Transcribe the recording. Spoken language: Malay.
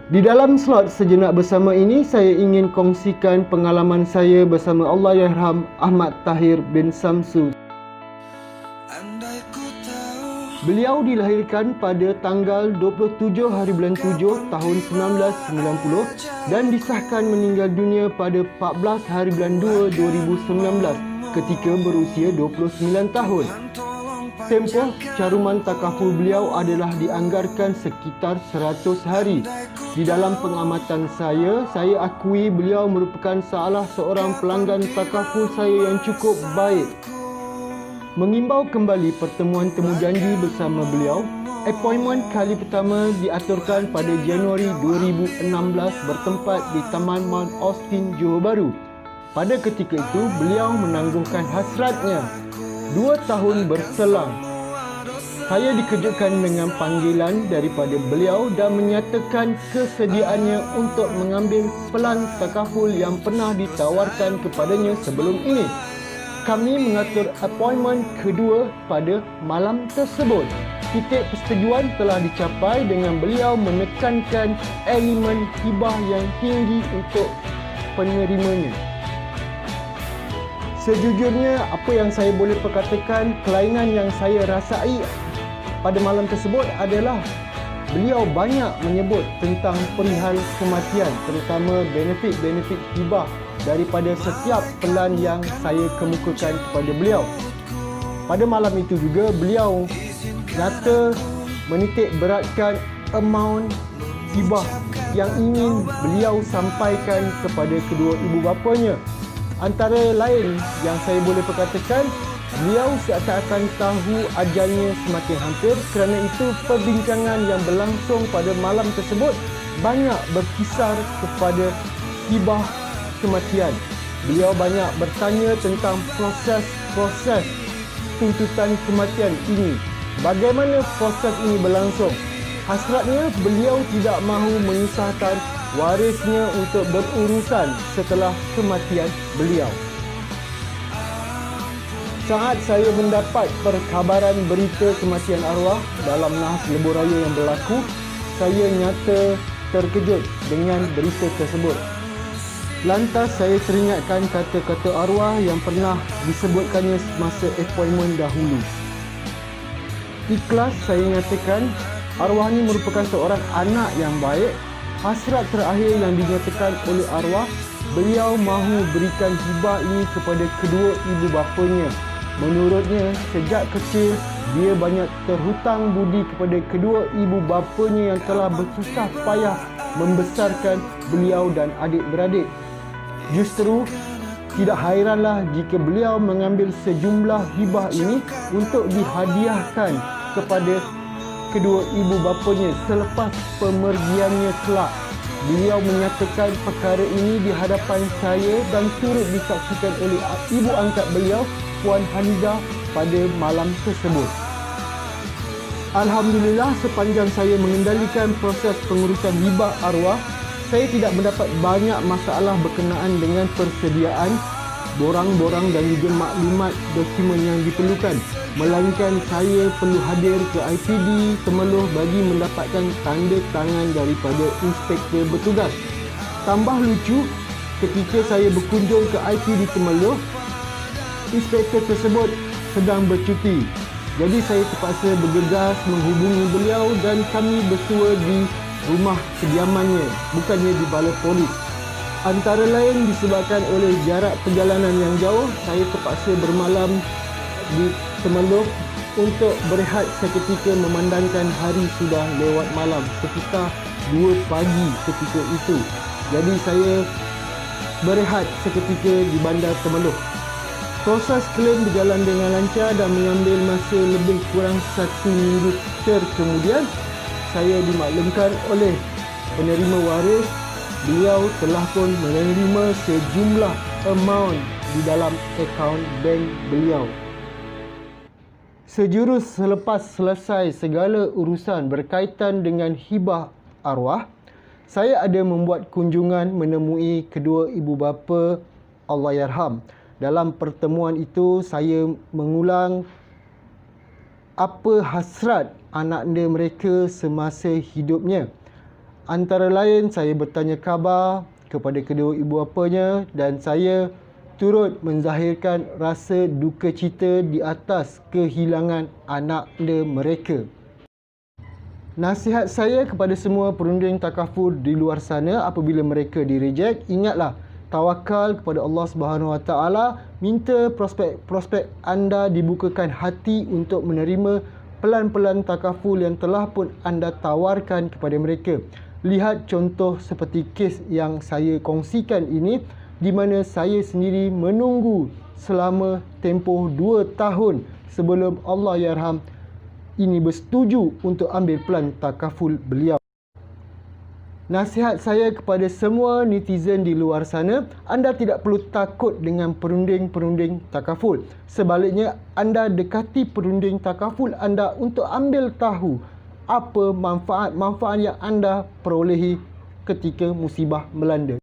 Di dalam slot sejenak bersama ini, saya ingin kongsikan pengalaman saya bersama Allahyarham Ahmad Tahir bin Samsu. Beliau dilahirkan pada tanggal 27 hari bulan 7 tahun 1990 dan disahkan meninggal dunia pada 14 hari bulan 2 2019 ketika berusia 29 tahun. Tempoh caruman takaful beliau adalah dianggarkan sekitar 100 hari. Di dalam pengamatan saya akui beliau merupakan salah seorang pelanggan takaful saya yang cukup baik. Mengimbau kembali pertemuan temu janji bersama beliau, appointment kali pertama diaturkan pada Januari 2016 bertempat di Taman Mount Austin, Johor Bahru. Pada ketika itu, beliau menangguhkan hasratnya. 2 tahun berselang, saya dikejutkan dengan panggilan daripada beliau dan menyatakan kesediaannya untuk mengambil pelan takaful yang pernah ditawarkan kepadanya sebelum ini. Kami mengatur appointment kedua pada malam tersebut. Titik persetujuan telah dicapai dengan beliau menekankan elemen hibah yang tinggi untuk penerimanya. Sejujurnya, apa yang saya boleh perkatakan, kelainan yang saya rasai pada malam tersebut adalah beliau banyak menyebut tentang perihal kematian, terutama benefit-benefit hibah daripada setiap pelan yang saya kemukakan kepada beliau. Pada malam itu juga beliau nyata menitik beratkan amount hibah yang ingin beliau sampaikan kepada kedua ibu bapanya. Antara lain yang saya boleh perkatakan, beliau seakan-akan tahu ajalnya semakin hampir. Kerana itu perbincangan yang berlangsung pada malam tersebut banyak berkisar kepada hibah kematian. Beliau banyak bertanya tentang proses tuntutan kematian ini. Bagaimana proses ini berlangsung? Hasratnya beliau tidak mahu menyusahkan warisnya untuk berurusan setelah kematian beliau. Saat saya mendapat perkabaran berita kematian arwah dalam nahas lebuh raya yang berlaku, saya nyata terkejut dengan berita tersebut. Lantas saya teringatkan kata-kata arwah yang pernah disebutkannya semasa appointment dahulu. Ikhlas saya nyatakan, arwah ini merupakan seorang anak yang baik. Hasrat terakhir yang dinyatakan oleh arwah, beliau mahu berikan hibah ini kepada kedua ibu bapanya. Menurutnya, sejak kecil, dia banyak terhutang budi kepada kedua ibu bapanya yang telah bersusah payah membesarkan beliau dan adik-beradik. Justru, tidak hairanlah jika beliau mengambil sejumlah hibah ini untuk dihadiahkan kepada kedua ibu bapanya selepas pemergiannya kelak. Beliau menyatakan perkara ini di hadapan saya dan turut disaksikan oleh ibu angkat beliau, Puan Hanidah, pada malam tersebut. Alhamdulillah, sepanjang saya mengendalikan proses pengurusan hibah arwah, saya tidak mendapat banyak masalah berkenaan dengan persediaan borang-borang dan juga maklumat dokumen yang diperlukan. Melainkan saya perlu hadir ke IPD Temeloh bagi mendapatkan tanda tangan daripada inspektor bertugas. Tambah lucu, ketika saya berkunjung ke IPD Temeloh, inspektor tersebut sedang bercuti. Jadi saya terpaksa bergegas menghubungi beliau dan kami bersua di rumah kediamannya, bukannya di balai polis. Antara lain disebabkan oleh jarak perjalanan yang jauh, saya terpaksa bermalam di Temeloh untuk berehat seketika memandangkan hari sudah lewat malam, sekitar 2 pagi ketika itu. Jadi saya berehat seketika di bandar Temeloh. Proses klaim berjalan dengan lancar dan mengambil masa lebih kurang 1 minggu kemudian, saya dimaklumkan oleh penerima waris beliau telah pun menerima sejumlah amount di dalam akaun bank beliau. Sejurus selepas selesai segala urusan berkaitan dengan hibah arwah, saya ada membuat kunjungan menemui kedua ibu bapa Allahyarham. Dalam pertemuan itu, saya mengulang apa hasrat anak-anak mereka semasa hidupnya. Antara lain, saya bertanya khabar kepada kedua ibu bapanya dan saya turut menzahirkan rasa duka cita di atas kehilangan anak mereka. Nasihat saya kepada semua perunding takaful di luar sana apabila mereka direject, ingatlah tawakal kepada Allah Subhanahu Wa Taala, minta prospek anda dibukakan hati untuk menerima pelan-pelan takaful yang telah pun anda tawarkan kepada mereka. Lihat contoh seperti kes yang saya kongsikan ini, di mana saya sendiri menunggu selama tempoh 2 tahun sebelum Allahyarham ini bersetuju untuk ambil pelan takaful beliau. Nasihat saya kepada semua netizen di luar sana, anda tidak perlu takut dengan perunding-perunding takaful. Sebaliknya, anda dekati perunding takaful anda untuk ambil tahu apa manfaat-manfaat yang anda perolehi ketika musibah melanda.